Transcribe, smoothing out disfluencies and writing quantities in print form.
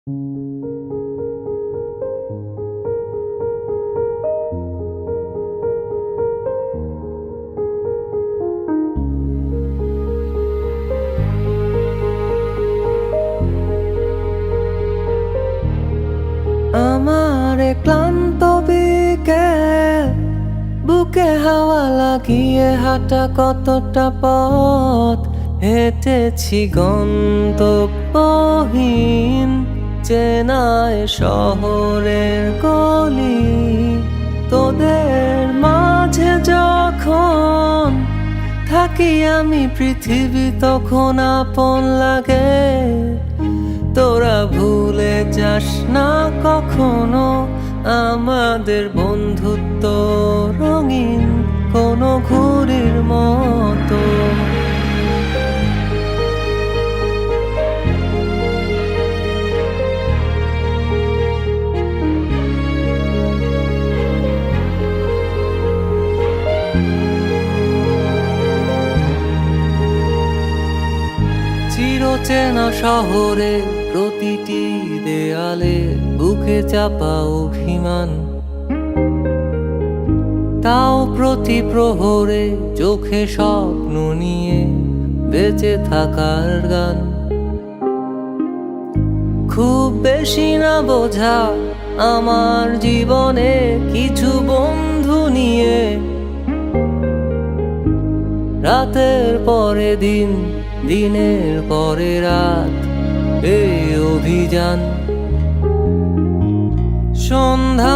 আমার ক্লান্ত বিকেল, বুকে হাওয়া লাগিয়ে হাঁটা কতটা পথ হেঁটেছি গন্তব্যহীন চেনায় শহরের গলি। তোদের মাঝে যখন থাকি আমি, পৃথিবী তখন আপন লাগে। তোরা ভুলে যাস না কখনো আমাদের বন্ধুত্ব রঙিন কোনো ঘুড়ির মতো। চিরচেনা শহরে প্রতিটি দেয়ালে বুকে চাপা অভিমান, তাও প্রতি প্রহরে চোখে স্বপ্ন নিয়ে বেঁচে থাকার গান। খুব বেশি না বোঝা আমার জীবনে কিছু বন্ধু নিয়ে, রাতের পরে দিন, দিনের পরে রাত, এই অভিযান। সন্ধ্যা